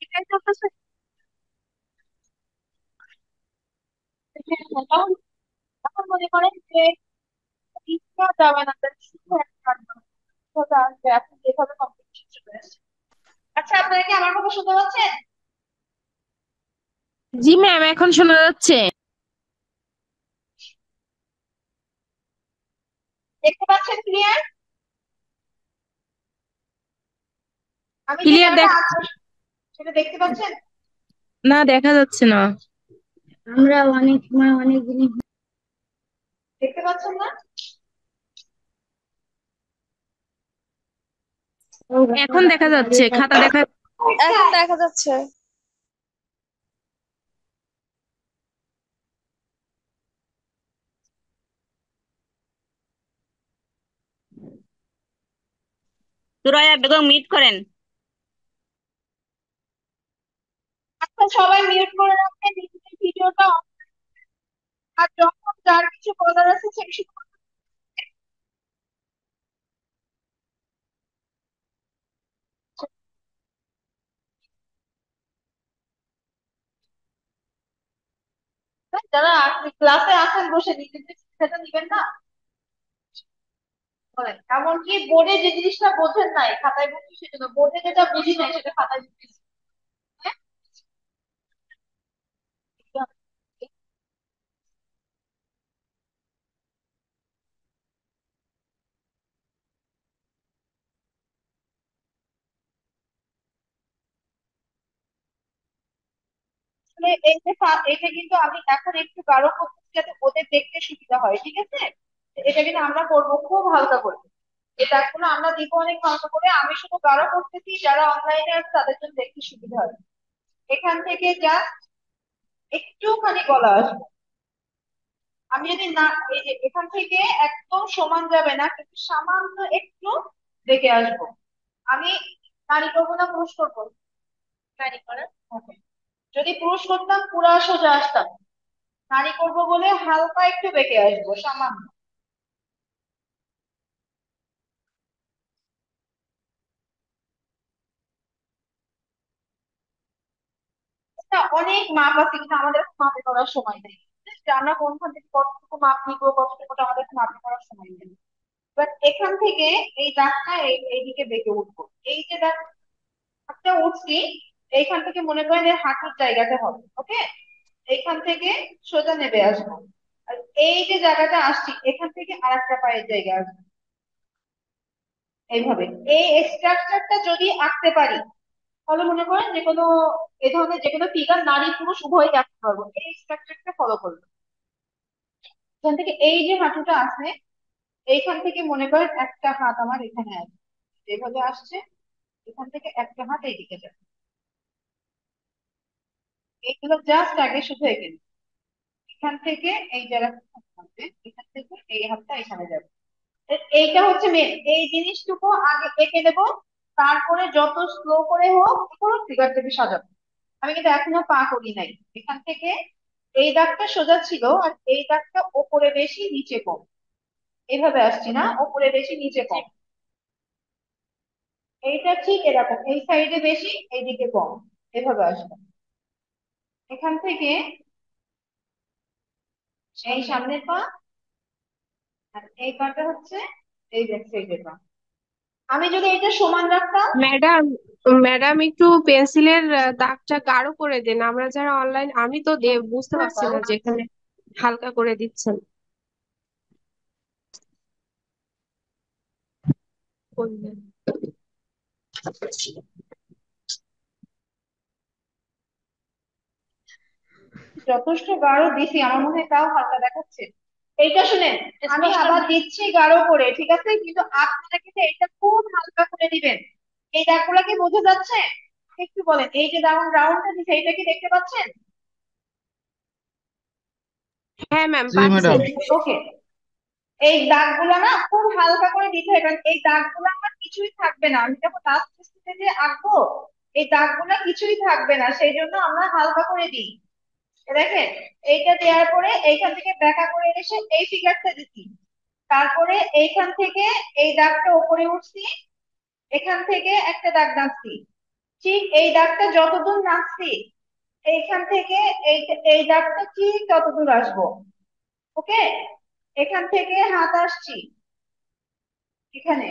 এটাই চলতেছে। হ্যাঁ, তখন তখন মনে করেন যে ইচ্ছা যাবে না, তার শুধু একটা কাজ করতে হবে। সোজা আসবে, এখন যেভাবে কম্পিটিশন চলে আসছে। আচ্ছা, আপনারা কি আমার কথা শুনতে পাচ্ছেন? জি ম্যাম, এখন শোনা যাচ্ছে। দেখতে পাচ্ছেন ক্লিয়ার? আমি যে ক্লিয়ার জায়গাটা দেখ। আঁকবো সেটা দেখতে পাচ্ছেন? না, দেখা যাচ্ছে না। আমরা অনেক সময় অনেক জিনিস দেখতে পাচ্ছেন না? এখন দেখা যাচ্ছে, খাতা দেখা। এখন দেখা যাচ্ছে। সুরাইয়া বেগম মিট করেন। আচ্ছা, সবাই মিউট করে রাখবেন, নিজেদের ভিডিওটা অন। আর যখন যার কিছু বলার আছে সে শুধু বলবেন। যারা ক্লাসে আছেন বসে নিজেদের শিক্ষাটা নিবেন না, বলেন। এমনকি বোর্ডে যে জিনিসটা বোঝেন নাই খাতায় বুঝছি, সেজন্য বোর্ডে যেটা বুঝি নাই সেটা খাতায় বুঝতেছি। হ্যাঁ? আসলে এই যে কিন্তু আমি এখন একটু গাঢ় করতেছি যাতে ওদের দেখতে সুবিধা হয়, ঠিক আছে? এটা কিন্তু আমরা করবো খুব হালকা করে। এই দাগগুলো আমরা দিব অনেক হালকা করে, আমি শুধু গাঢ় করতেছি, যারা অনলাইনে আছে তাদের জন্য দেখতে সুবিধা হয়। এখান থেকে যা একটুখানি গলা আসবে। আমি যদি না, এই যে এখান থেকে একদম সমান যাবে না, কিন্তু সামান্য একটু দেখে আসবো। আমি নারী করবো না পুরুষ করবো? নারী করা। ওকে। যদি পুরুষ করতাম পুরা সোজা আসতাম, নারী করবো বলে হালকা একটু বেঁকে আসবো সামান্য। এটা অনেক মাপ আছে, কিন্তু আমাদের মাপে করার সময় নেই। যে আমরা কোনখান থেকে কতটুকু মাপ নিবো, কতটুকু আমাদের মাপে করার সময় নেই। বাট এখান থেকে এই দাগটা এইদিকে বেঁকে উঠবো। এই যে দাগটা উঠছি, এইখান থেকে মনে করেন এর হাঁটুর জায়গাটা হবে, ওকে? এইখান থেকে সোজা নেমে আসবো। আর এই যে জায়গাটা আসছি, এখান থেকে আরেকটা পায়ের জায়গা আসবে। এইভাবে এই স্ট্রাকচারটা যদি আঁকতে পারি, তাহলে মনে করেন যে কোনো এ ধরনের যে কোনো ফিগার নারী পুরুষ উভয়ই আঁকতে পারবো এই স্ট্রাকচারটা ফলো করবো। এখান থেকে এই যে হাঁটুটা আছে, এইখান থেকে মনে করেন একটা হাত আমার এখানে আছে, যেভাবে আসছে এখান থেকে একটা হাত এইদিকে যাবে। এইগুলো জাস্ট আগে শুধু এঁকে নিই। এখান থেকে এই জায়গাটা থাকবে, এখান থেকে এই হাতটা এখানে যাবে। এইটা হচ্ছে মেন, এই জিনিসটুকু আগে এঁকে দেবো। তারপরে যত স্লো করে হোক পুরো ফিগারটাকে সাজাবো। আমি কিন্তু এখনো পা করি নাই। এখান থেকে এই দাগটা সোজা ছিল, আর এই দাগটা ওপরে বেশি নিচে কম। এইভাবে আসছি না, ওপরে বেশি নিচে কম। এইটা ঠিক এরকম, এই সাইডে বেশি এইদিকে কম। এভাবে আসবে। এখান থেকে এই সামনের পা, আর এই পাটা হচ্ছে এই ব্যাক সাইডের পা। আমি যদি এটা সমান রাখতাম। ম্যাডাম, ম্যাডাম একটু পেন্সিলের দাগটা গাঢ় করে দেন। আমরা যারা অনলাইন, আমি তো বুঝতে পারছি না যে এখানে হালকা করে দিচ্ছেন। করবেন। যথেষ্ট গাঢ় দিছি, আমার মনে হয় তাও হালকা দেখাচ্ছে। এইটা শুনেন, আমি আবার দিচ্ছি গাঢ় করে, ঠিক আছে? কিন্তু আপনারা কিন্তু এটা খুব হালকা করে দিবেন। এই দাগগুলা কি বোঝা যাচ্ছে? একটু বলেন, এই যে রাউন্ডটা দিচ্ছে এটা কি দেখতে পাচ্ছেন? হ্যাঁ ম্যাম, জি পাচ্ছি। ম্যাডাম। ওকে। এই দাগগুলা না খুব হালকা করে দিতে হয়, কারণ এই দাগগুলো আমার কিছুই থাকবে না। আমি যখন লাস্ট স্টেজে যে আঁকবো, এই দাগগুলা কিছুই থাকবে না, সেই জন্য আমরা হালকা করে দিই। দেখেন, এইটা দেওয়ার পরে এইখান থেকে ব্যাকা করে এসে এই ফিগারটা দিচ্ছি। তারপরে এইখান থেকে এই দাগটা উপরে উঠছি, এখান থেকে একটা দাগ টানছি, ঠিক এই দাগটা যতদূর টানছি এইখান থেকে এই এই দাগটা ঠিক ততদূর আসবো। ওকে, এখান থেকে হাত আসছি এখানে,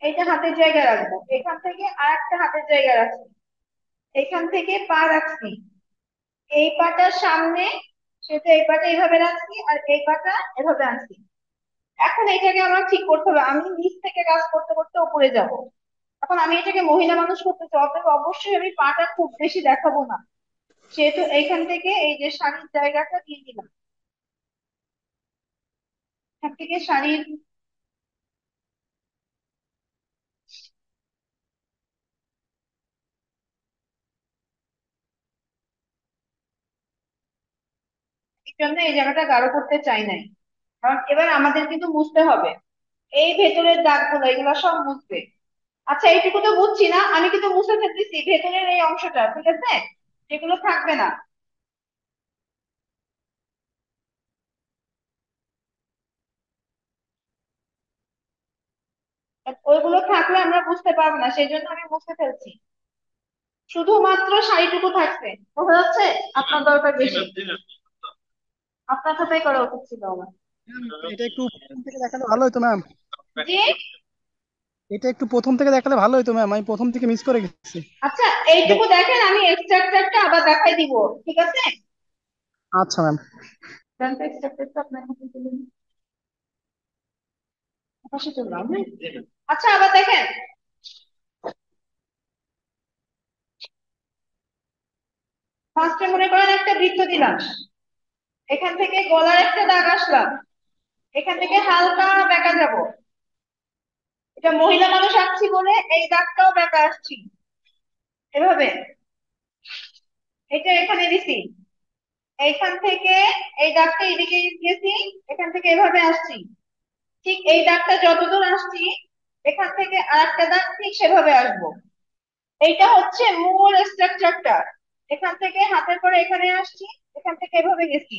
এইটা হাতের জায়গা রাখবো, এখান থেকে আর একটা হাতের জায়গা রাখছি, এখান থেকে পা রাখছি, এই পাটার সামনে, সেটা এই পাটা এইভাবে রাখছি আর এই পাটা এভাবে আনছি। এখন এটাকে আমার ঠিক করতে হবে, আমি নিচ থেকে কাজ করতে করতে উপরে যাব। এখন আমি এটাকে মহিলা মানুষ করতে চাই, অতএব অবশ্যই আমি পাটা খুব বেশি দেখাবো না, সেহেতু এইখান থেকে এই যে শাড়ির জায়গাটা দিয়ে দিলাম, এখান থেকে শাড়ির, এই জন্য এই জায়গাটা গাঢ় করতে চাই নাই, কারণ এবার আমাদের কিন্তু মুছতে হবে এই ভেতরের দাগগুলো, এগুলো সব মুছবে। আচ্ছা এইটুকু তো বুঝছি না, আমি কিন্তু মুছে ফেলতেছি ভেতরের এই অংশটা, ঠিক আছে, যেগুলো থাকবে না। ওইগুলো থাকলে আমরা বুঝতে পারবো না, সেই জন্য আমি মুছে ফেলছি, শুধুমাত্র শাড়িটুকু থাকছে। বোঝা যাচ্ছে? আপনার দরকার বেশি, আপনার সাথেই করা উচিত ছিল আমার। এটা একটু প্রথম থেকে দেখালে ভালো হতো ম্যাম। জি। এটা একটু প্রথম থেকে দেখালে ভালো হতো ম্যাম, আমি প্রথম থেকে মিস করে গেছি। আচ্ছা এইটুকু দেখেন, আমি এক্সট্রাক্টরটা আবার দেখাই দিব, ঠিক আছে? আচ্ছা ম্যাম। দেন তো এক্সট্রাক্টরটা আপনার হাতে তুলে দিন। পাশে চললাম, হ্যাঁ। আচ্ছা আবার দেখেন, ফার্স্টে মনে করেন একটা বৃত্ত দিলাম, এখান থেকে গলার একটা দাগ আসলাম, এখান থেকে হালকা বেঁকা যাব, এটা মহিলা মানুষ আসছি বলে এই দাগটাও বেঁকা আসছি এভাবে, এটা এখানে দিছি, এইখান থেকে এই দাগটা এদিকে গেছি, এখান থেকে এভাবে আসছি, ঠিক এই দাগটা যতদূর আসছি এখান থেকে আরেকটা দাগ ঠিক সেভাবে আসবো। এইটা হচ্ছে মূল স্ট্রাকচারটা। এখান থেকে হাতের পরে এখানে আসছি, এখান থেকে এভাবে গেছি,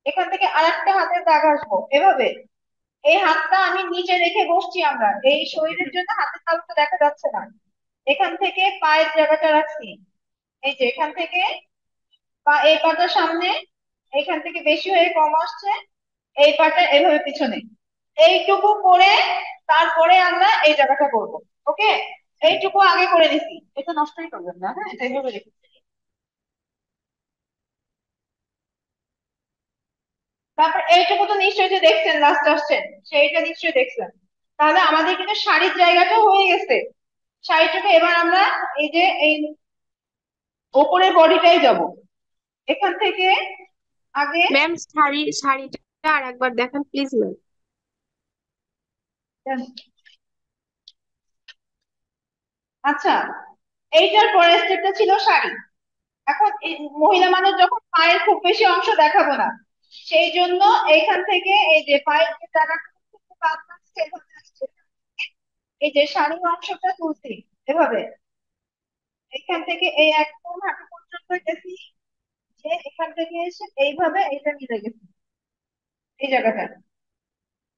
এখান থেকে আরেকটা হাতের দাগ আসবো এভাবে। এই হাতটা আমি নিচে রেখে বসছি, আমরা এই শরীরের জন্য হাতের তালুটা দেখা যাচ্ছে না। এখান থেকে পায়ের জায়গাটা রাখছি, এই যে এখান থেকে পা, এই পাটা সামনে, এখান থেকে বেশি হয়ে কম আসছে, এই পাটা এভাবে পিছনে, এইটুকু করে তারপরে আমরা এই জায়গাটা করব। ওকে, এইটুকু আগে করে নিছি, এটা নষ্টই করবেন না, হ্যাঁ এটা এইভাবে রেখে। তারপর এইটুকু তো নিশ্চয়ই যে দেখছেন লাস্ট আসছেন, সেইটা নিশ্চয়ই দেখছেন। তাহলে আমাদের কিন্তু শাড়ির জায়গাটা হয়ে গেছে, শাড়িটাকে এবার আমরা এই যে এই ওপরের বডিটাই যাব, এখান থেকে আগে। ম্যাম শাড়িটা আর একবার দেখান প্লিজ ম্যাম। আচ্ছা, এইটার পরের স্টেপটা ছিল শাড়ি। এখন এই মহিলা মানুষ যখন পায়ের খুব বেশি অংশ দেখাবো না, সেই জন্য এইখান থেকে এই যে পায়ের যে জায়গাটা থেকে বাদ যাচ্ছে, এভাবে আসছে। এই যে শাড়ির অংশটা তুলছি এভাবে, এখান থেকে এই একদম হাঁটু পর্যন্ত গেছি, যে এখান থেকে এসে এইভাবে এটা মিলে গেছে এই জায়গাটা।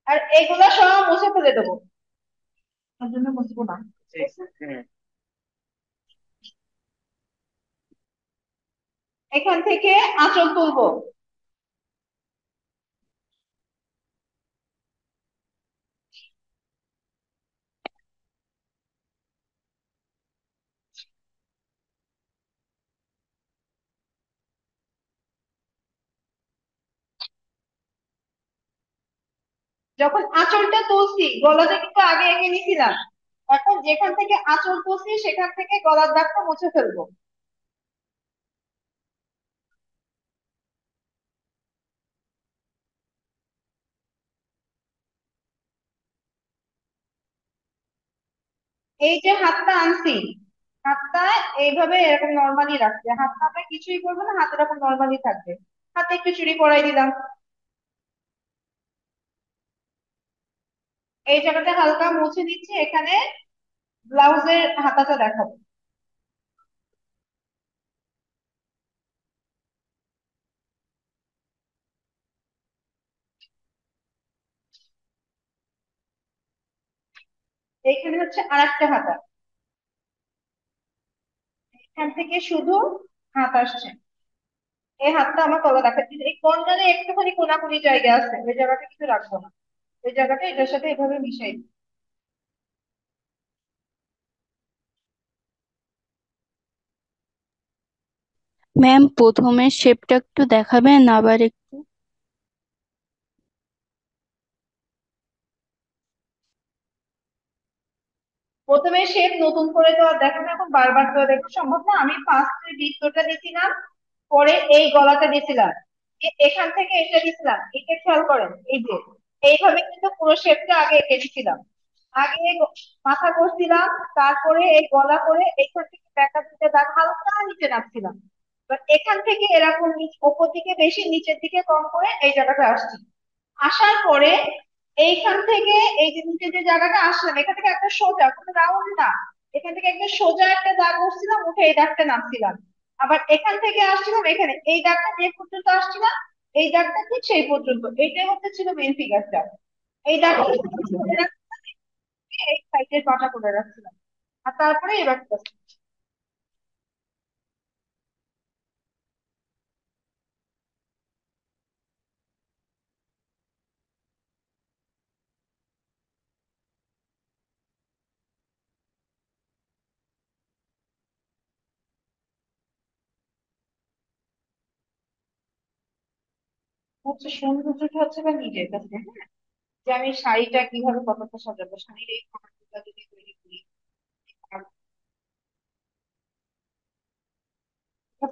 আর এগুলা সব মুছে ফেলে দেবো, তার জন্য মুছবো না, ঠিক আছে? এখান থেকে আঁচল তুলবো, যখন আঁচলটা তুলছি গলাটা কিন্তু আগে এঁকে নিছিলাম, এখন যেখান থেকে আঁচল তুলছি সেখান থেকে গলার দাগটা মুছে ফেলবো। এই যে হাতটা আনছি, হাতটা এইভাবে এরকম নর্মালি রাখছে, হাতটা আমরা কিছুই করবো না, হাত এরকম নর্মালি থাকবে। হাতে একটু চুড়ি পরাই দিলাম, এই জায়গাটা হালকা মুছে দিচ্ছি, এখানে ব্লাউজের হাতাটা দেখাবো। এইখানে হচ্ছে আর একটা হাতা, এখান থেকে শুধু হাত আসছে। এই হাতটা আমার তলা দেখাচ্ছি, এই কর্নারে একটুখানি কোনাকুনি জায়গা আছে, ওই জায়গাটা কিছু রাখবো না, ওই জায়গাটা এটার সাথে এভাবে মিশাই দিই। ম্যাম প্রথমে শেপটা একটু দেখাবেন আবার একটু। প্রথমে শেপ নতুন করে তো আর দেখো না, এখন বারবার তো আর দেখা সম্ভব না। আমি ফার্স্টে বৃত্তটা দিয়েছিলাম, পরে এই গলাটা দিয়েছিলাম, এখান থেকে এটা দিয়েছিলাম, এটা খেয়াল করেন, এই যে এইভাবে কিন্তু পুরো শেপটা আগে এঁকে দিয়েছিলাম। আগে মাথা করছিলাম, তারপরে এই গলা করে এখান থেকে ব্যাকা দিতে দাগ হালকা নিচে নামছিলাম। এবার এখান থেকে এরকম ওপর দিকে বেশি নিচের দিকে কম করে এই জায়গাটা আসছি। আসার পরে এইখান থেকে এই যে নিচে যে জায়গাটা আসলাম, এখান থেকে একটা সোজা, কোনো রাউন্ড না, এখান থেকে একটা সোজা একটা দাগ বসছিলাম, উঠে এই দাগটা নামছিলাম। আবার এখান থেকে আসছিলাম, এখানে এই দাগটা যে পর্যন্ত আসছিলাম, এই দাগটা ঠিক সেই পর্যন্ত, এইটাই হচ্ছে ছিল মেন ফিগারটা। এই দাগটা ধরে রাখতে, এই সাইডের পাটা করে রাখছিলাম, আর তারপরে এবার হচ্ছে সৌন্দর্যটা হচ্ছে বা নিজের কাছে, হ্যাঁ, যে আমি শাড়িটা কিভাবে কতটা সাজাবো, শাড়ির এই খামারটা যদি তৈরি করি।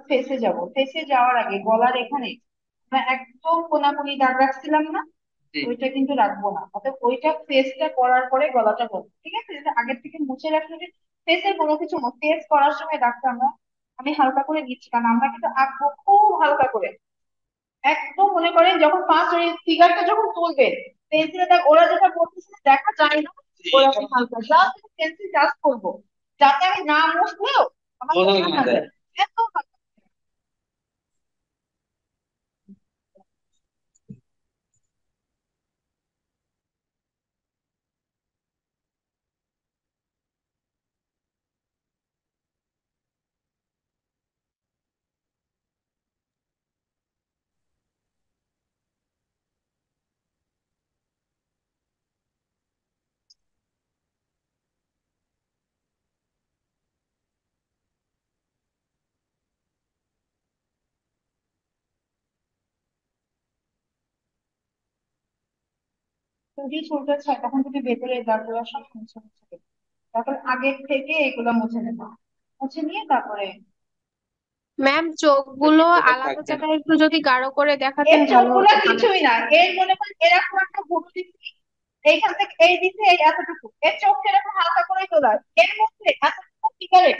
ফেসে যাব, ফেসে যাওয়ার আগে গলার এখানে আমরা একদম কোনাকুনি দাগ রাখছিলাম না, ওইটা কিন্তু রাখবো না, অর্থাৎ ওইটা ফেসটা করার পরে গলাটা বলবো, ঠিক আছে? যেটা আগের থেকে মুছে রাখলে যে ফেসের কোনো কিছু ফেস করার সময় দাগটা আমি হালকা করে দিচ্ছি, কারণ আমরা কিন্তু আঁকবো খুব হালকা করে। একদম মনে করেন যখন ফার্স্ট ওই ফিগারটা যখন তুলবে, পেন্সিলে দাগ ওরা যেটা বলতেছে দেখা যায় না, ওরকম হালকা জাস্ট পেন্সিল জাস্ট করবো, যাতে আমি না মুছলেও আমার বোঝা না যায়। এত হালকা। যদি চুলটা ছায় তখন যদি ভেতরে দাগগুলো সব মুছে মুছে দেবে, তারপর আগের থেকে এগুলো মুছে নেবো, মুছে নিয়ে তারপরে ম্যাম চোখগুলো আলাদা জায়গায় একটু যদি গাঢ় করে এর দেখাতেন ভালো চোখগুলো হতো তাহলে। কিছুই না, এর মনে করেন এরকম একটা ভুরু দিচ্ছি, এইখান থেকে এই দিচ্ছে এই এতটুকু, এর চোখ এরকম হালকা করে তোলা, এর মধ্যে এতটুকু ফিগারে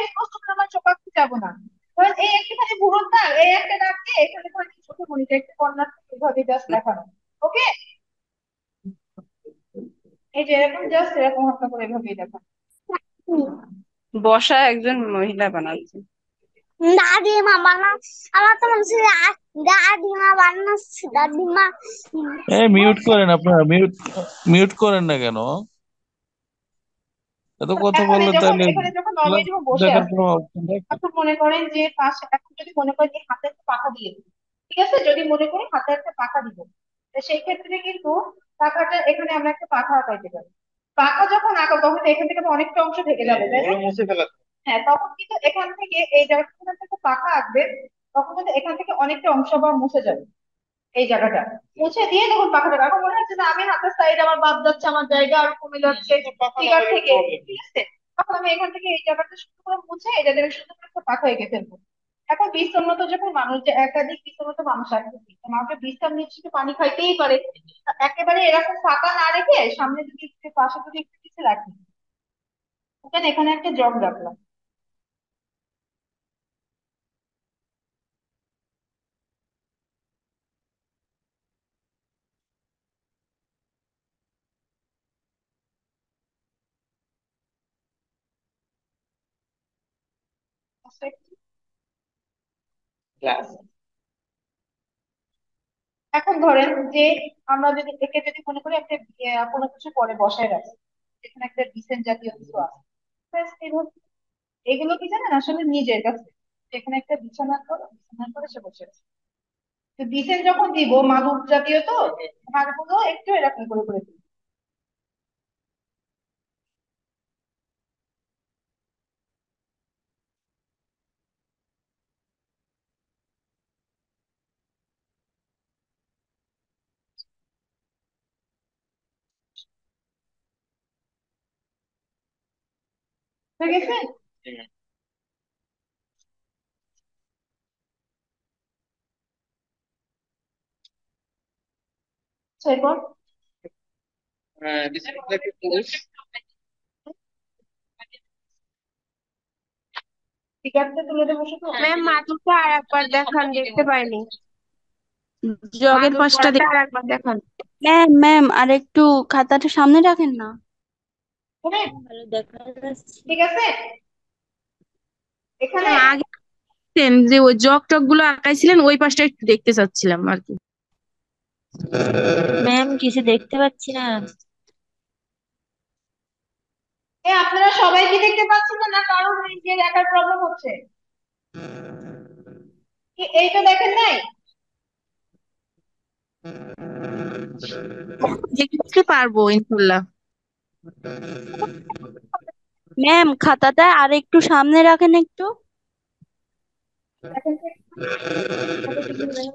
স্পষ্ট করে আমার চোখ আঁকতে যাবো না। ধরেন এই একটুখানি ভুরুর দাগ, এই একটা দাগ দিয়ে এখানে করে চোখে মনিটা একটু কর্নার এভাবে জাস্ট দেখানো। ওকে, এই যে এরকম জাস্ট এরকম হালকা করে এভাবেই দেখানো। বসা একজন মহিলা বানাচ্ছে। দাদিমা বানাস আমার তো মনে হচ্ছে দাদিমা বানাচ্ছে দাদিমা মিউট বসে। করেন আপনারা, মিউট মিউট করেন না কেন? এত কথা এখন বললে যখন তাহলে এখানে যখন ক্লাস নর্মালি যখন বসে দেখার আছে, কোনো অপশন থাকে? এখন মনে করেন যে পাশে, এখন যদি মনে করেন যে হাতে একটা পাখা দিয়ে দিই, ঠিক আছে, যদি মনে করি হাতে একটা পাখা দিব, তো সেই ক্ষেত্রে কিন্তু পাখাটা এখানে আমরা একটা পাখা আঁকাইতে পারি। পাখা যখন আঁকাবো তখন তো এখান থেকে তো অনেকটা অংশ থেকে যাবে, তাই না? মুছে ফেলা। হ্যাঁ, তখন কিন্তু এখান থেকে এই জায়গাটা যখন আপনি একটা পাখা আঁকবে, তখন কিন্তু এখান থেকে অনেকটা অংশ আবার মুছে যাবে। এই জায়গাটা মুছে দিয়ে তখন পাখাটা, এখন মনে হচ্ছে না আমি হাতের সাইড আমার বাদ যাচ্ছে, আমার জায়গা আর কমে যাচ্ছে ফিগার থেকে, ঠিক আছে, তখন আমি এখান থেকে এই জায়গাটা সুন্দর করে মুছে এটা দিয়ে সুন্দর করে একটা পাখা এঁকে ফেলবো। এখন বিস্তৃত যখন মানুষ, যে একাধিক বিস্তৃত মানুষ আসবে, মানুষের বিশ্রাম নিচ্ছে, একটু পানি খাইতেই পারে, তা একেবারে এরকম ফাঁকা না রেখে সামনে যদি একটু, পাশে যদি একটু কিছু রাখি, ওখানে এখানে একটা জগ রাখলাম। এখন ধরেন যে আমরা যদি একে যদি মনে করি একটা কোনো কিছু পরে বসায় রাখি, এখানে একটা ডিসেন্ট জাতীয় কিছু আছে। ব্যাস এইভাবে। এগুলো কি জানেন আসলে নিজের কাছে, এখানে একটা বিছানা করো, বিছানা করে সে বসে আছে। তো ডিসেন্ট যখন দিব, মাদুর জাতীয় তো, ভাতগুলো একটু এরকম করে করে দিব। ঠিক আছে। এরপর ঠিক আছে, তুলে দেবো শুধু। ম্যাম মাদুরটা আর একবার দেখান, দেখতে পাইনি। জগের মাদুর পাশটা পরাটা আর একবার দেখান। ম্যাম ম্যাম আর একটু খাতাটা সামনে রাখেন না। শুনে, ভালো দেখা যাচ্ছে। ঠিক আছে। এখানে ম্যাম আগে দেখতেন যে ওই জগ টগ গুলো আঁকাইছিলেন, ওই পাশটা একটু দেখতে চাচ্ছিলাম আর কি। ম্যাম কিছু দেখতে পাচ্ছি না। আপনারা সবাই কি দেখতে পাচ্ছেন না, না কারোর নিজের একার প্রবলেম হচ্ছে? এইটা দেখেন নাই? দেখতে পারবো ইনশাল্লাহ। ম্যাম খাতাটা আর একটু সামনে রাখেন একটু। দেখেন তো একটু, কত সুন্দর দেখেন।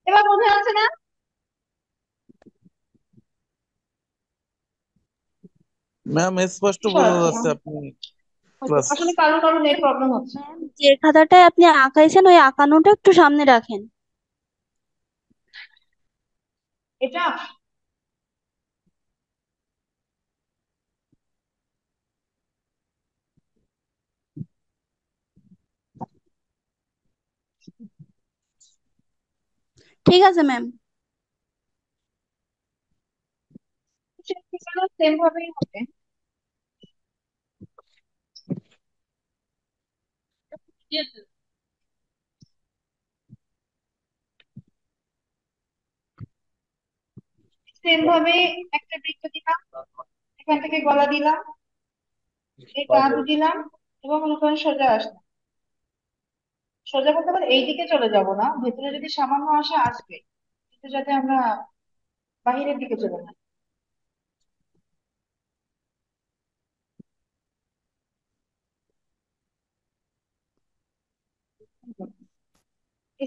এবার বোঝা যাচ্ছে না? ম্যাম স্পষ্ট বোঝা সরাচ্ছি যাচ্ছে আপনি ক্লাস। আসলে কারো কারো নেট প্রবলেম হচ্ছে। ম্যাম যে খাতাটায় আপনি আঁকাইছেন ওই আঁকানোটা একটু সামনে রাখেন। এটা ঠিক আছে ম্যাম। সেম ভাবেই হবে। সেম ভাবে একটা বৃত্ত দিলাম, এখান থেকে গলা দিলাম, এই কাঁধ দিলাম, এবং মনে করেন সোজা আসলাম। সোজা করতে পারে এই দিকে চলে যাব না, ভেতরে যদি সামান্য আসে আসবে, কিন্তু যাতে আমরা বাহিরের দিকে চলে না।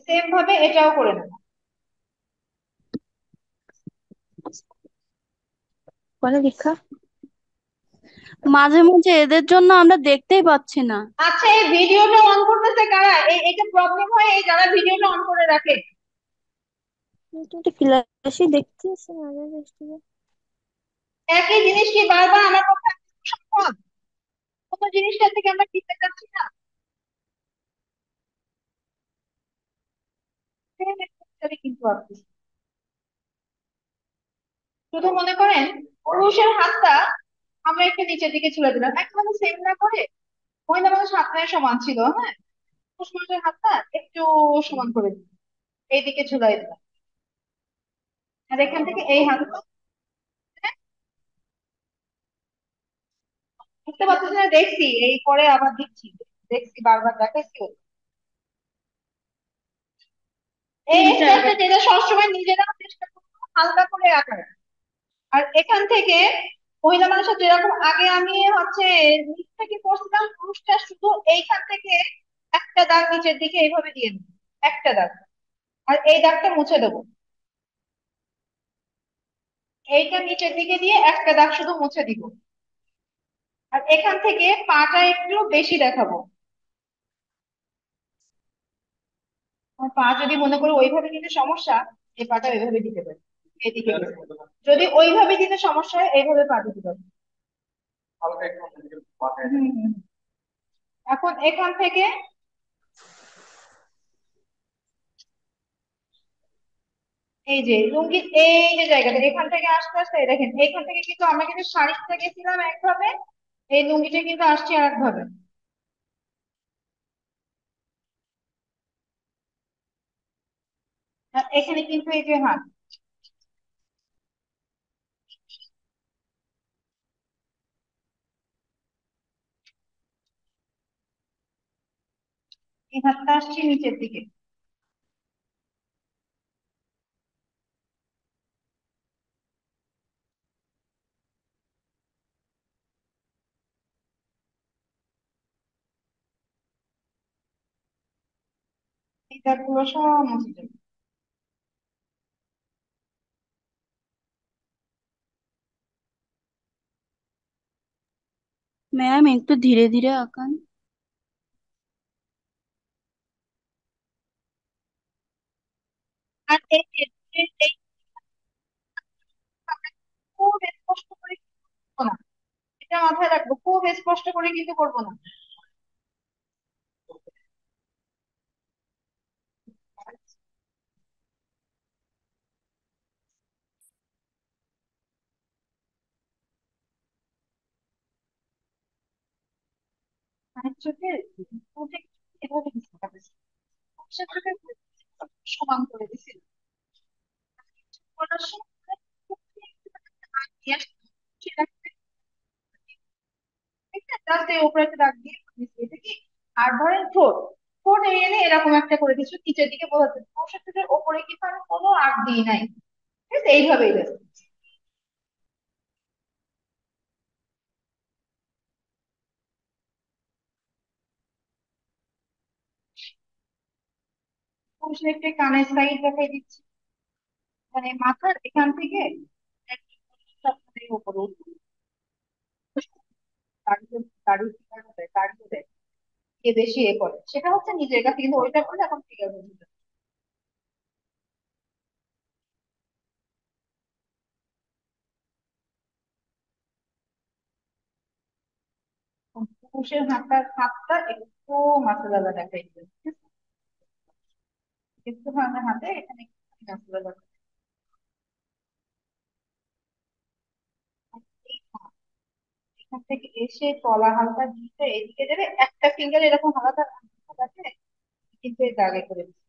সেম ভাবে এটাও করে নেব। বলে দীক্ষা মাঝে মাঝে এদের জন্য আমরা দেখতেই পাচ্ছি না। আচ্ছা, এই ভিডিওটা অন করতেছে কারা? এটা প্রবলেম হয় এই যারা ভিডিওটা অন করে রাখে। কিন্তু ক্লাসে দেখতেছি মাঝে মাঝে। একই জিনিস কি বারবার আমার পক্ষে সম্ভব? কোন জিনিসটা থেকে আমরা শিখতে চাচ্ছি না। কিন্তু আপনি শুধু মনে করেন পুরুষের হাতটা আমরা একটু নিচের দিকে ছুড়ে দিলাম, একেবারে সেম না করে। মহিলা মানুষ হাতটা সমান ছিল, হ্যাঁ, পুরুষ মানুষের হাতটা একটু সমান করে দিলাম, এইদিকে ঝুলাই দিলাম। আর এখান থেকে এই হাতটা, হ্যাঁ, বুঝতে পারতেছি না, দেখছি এই পরে আবার দিচ্ছি, দেখছি বারবার দেখাচ্ছি। এই স্টেপটা যেটা সবসময় নিজেরা চেষ্টা করবো হালকা করে আঁকার। আর এখান থেকে মহিলা মানুষের যেরকম আগে আমি হচ্ছে নিচ থেকে করছিলাম, পুরুষটা শুধু এইখান থেকে একটা দাগ নিচের দিকে এইভাবে দিয়ে দিই, একটা দাগ, আর এই দাগটা মুছে দেবো। এইটা নিচের দিকে দিয়ে একটা দাগ শুধু মুছে দিব। আর এখান থেকে পাটা একটু বেশি দেখাবো। আর পা যদি মনে করো ওইভাবে দিতে সমস্যা, এই পাটা ওইভাবে দিতে পারি, এদিকে দিতে পারি। যদি ওইভাবে দিতে সমস্যা হয় এইভাবে পা দিতে পারি। হুম, হুম। এখন এখান থেকে এই যে লুঙ্গি, এই যে জায়গাটা এখান থেকে আস্তে আস্তে এই দেখেন, এখান থেকে কিন্তু আমরা কিন্তু শাড়িতে গেছিলাম একভাবে, এই লুঙ্গিটা কিন্তু আসছে আর একভাবে। আর এখানে কিন্তু এই যে হাত, এই হাতটা আসছে নিচের দিকে। এই দাগগুলো সব মুছে যাবে। ম্যাম একটু ধীরে ধীরে আঁকান। আর এই যে এই আমরা খুব স্পষ্ট করে করবো না, এটা মাথায় রাখবো, খুব স্পষ্ট করে কিন্তু করবো না। মানে চোখের চোখে এভাবে দিতে হবে, চোখের সমান করে দিছি করার সময় চোখে একটু আগে আসছে, ঠিক আছে, জাস্ট এই উপরে একটা দাগ দিয়ে দিচ্ছি, এটা কি। আর ধরেন ঠোঁট, ঠোঁট এনে এরকম একটা করে দিচ্ছি নিচের দিকে বোঝাতে, সমস্যা ঠোঁটের ওপরে কিন্তু আমি কোনো আগ দিই নাই, ঠিক আছে, এইভাবেই যাচ্ছে। সমস্যা একটা কানের সাইড দেখাই দিচ্ছি, মানে মাথার এখান থেকে একটু আপনাদের উপরে উঠবে। দাড়ি দাড়ি দাড়িও দেয়, কে বেশি এ করে সেটা হচ্ছে নিজের কাছে, কিন্তু ওইটা করলে এখন ফিগার বুঝবে। পুরুষের হাতটা একটু মাথালা দেখাই দিবে, ঠিক আছে? একটু ভাঙা হাতে এখানে একটু মাথালা, এখান থেকে এসে তলা হালকা দিতে এদিকে যাবে, একটা ফিঙ্গার এরকম হালকা আছে, কিন্তু এই দাগে করে দিচ্ছে।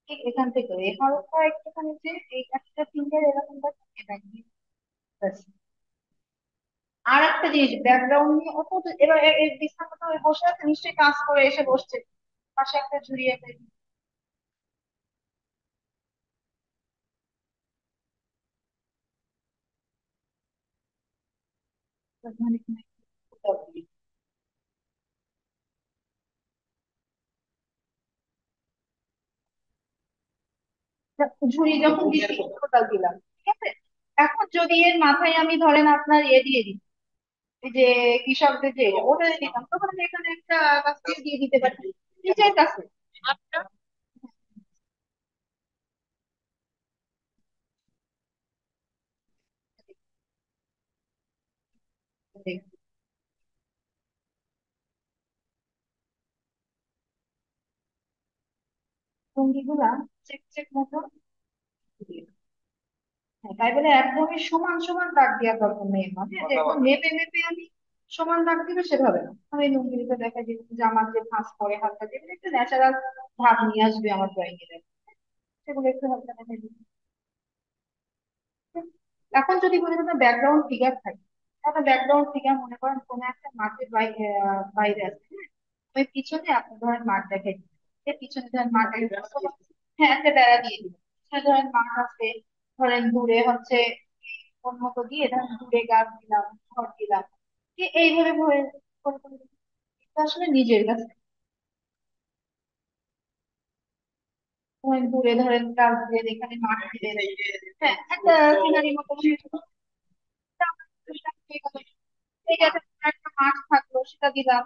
ঠিক এখান থেকে এই হালকা একটুখানি যে এই একটা ফিঙ্গার এরকম আছে, এটা দিয়ে ব্যাস। আর একটা জিনিস, ব্যাকগ্রাউন্ড নিয়ে অত এবার এই বিছানা মতো বসে আছে, নিশ্চয়ই কাজ করে এসে বসছে, পাশে একটা ঝুড়ি একটা মানে ঝুড়ি যখন দিচ্ছি টোটাল দিলাম, ঠিক আছে। এখন যদি এর মাথায় আমি ধরেন আপনার দিয়ে দিই, এই যে কৃষকদের যে ওটা দিতাম, তখন আমি এখানে একটা গাছ দিয়ে দিতে পারি নিচের কাছে। ভঙ্গিগুলা চেক চেক মতো দিয়ে দাও। হ্যাঁ, তাই বলে একদমই সমান সমান দাগ দেওয়ার দরকার নেই আমার, হ্যাঁ, যে একদম মেপে মেপে আমি সমান দাগ দিবে সেভাবে না। আমি লুঙ্গিতে দেখা যায় যে আমার যে ভাঁজ পরে হালকা যেগুলো একটু ন্যাচারাল ভাব নিয়ে আসবে আমার ড্রয়িং এর, সেগুলো একটু হালকা দেখা দিবে। এখন যদি কোনো একটা ব্যাকগ্রাউন্ড ফিগার থাকে, একটা ব্যাকগ্রাউন্ড ফিগার মনে করেন কোনো একটা মাঠের বাইরে আছে, হ্যাঁ, ওই পিছনে আপনি ধরেন মাঠ দেখাই দিচ্ছেন, পিছনে ধরেন মাঠ হ্যাঁ একটা বেড়া দিয়ে দিবেন, ধরেন মাঠ আছে, ধরেন দূরে হচ্ছে কোন মতো দিয়ে ধরেন দূরে গাছ দিলাম, ঘর দিলাম, এইভাবে করে করে দিবেন। এটা আসলে নিজের কাছে, ধরেন দূরে ধরেন গাছ দিয়ে এখানে মাঠ দিলেন, হ্যাঁ একটা সিনারি মতো ঠিক আছে, একটা মাছ থাকলো সেটা দিলাম।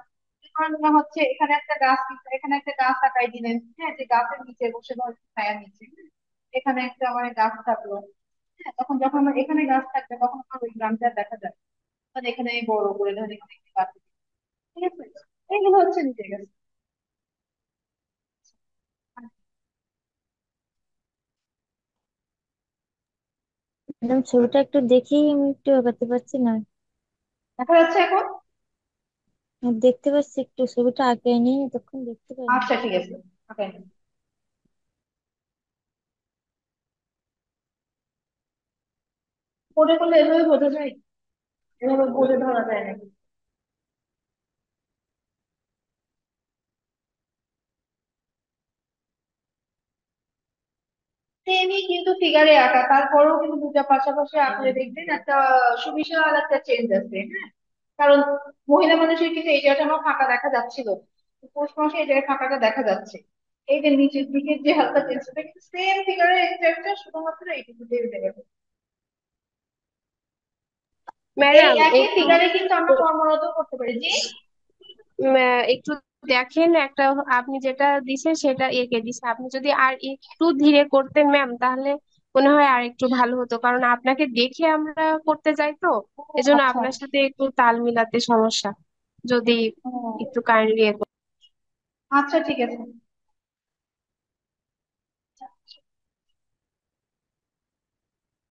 এবার মনে হচ্ছে এখানে একটা গাছ এখানে একটা গাছ আঁকাই দিলেন, হ্যাঁ, যে গাছের নিচে বসে ধর ছায়া নিচ্ছে, হ্যাঁ, এখানে একটা আমার গাছ থাকলো, হ্যাঁ, তখন যখন আমার এখানে গাছ থাকবে তখন আমার ওই গ্রামটা দেখা যাবে, তখন এখানে আমি বড় করে ধর এখানে একটা গাছ দিই। ঠিক আছে, এগুলো হচ্ছে নিজের কাছে। ম্যাডাম ছবিটা একটু দেখি, আমি একটু আগাতে পারছি না। দেখা যাচ্ছে এখন? দেখতে পাচ্ছি, একটু ছবিটা আঁকে নি তখন দেখতে পাইনি। আচ্ছা ঠিক আছে, okay. করে করলে এভাবে বোঝা যায়, এভাবে বলে ধরা যায় নাকি? সেমই কিন্তু ফিগারে আঁকা, তারপরেও কিন্তু দুটা পাশাপাশি আঁকলে দেখবেন একটা সুবিশাল একটা চেঞ্জ আছে, হ্যাঁ। কারণ মহিলা মানুষের কিন্তু এই জায়গাটা আমার ফাঁকা দেখা যাচ্ছিল, পুরুষ মানুষের এই জায়গায় ফাঁকাটা দেখা যাচ্ছে। এই যে নিচের দিকের যে হালকা চেঞ্জটা কিন্তু সেম ফিগারে একটা, শুধুমাত্র এইটুকু জায়গাটা। এই ম্যাডাম একই একটু ফিগারে কিন্তু আমরা কর্মরত করতে পারি, জি। একটু দেখেন একটা, আপনি যেটা দিছেন সেটা এঁকে দিছে, আপনি যদি আর একটু ধীরে করতেন ম্যাম তাহলে মনে হয় আর একটু ভালো হতো, কারণ আপনাকে দেখে আমরা করতে যাই তো, ও এজন্য আচ্ছা। আপনার সাথে একটু তাল মিলাতে সমস্যা, যদি ও একটু কাইন্ডলি আচ্ছা, ঠিক আছে।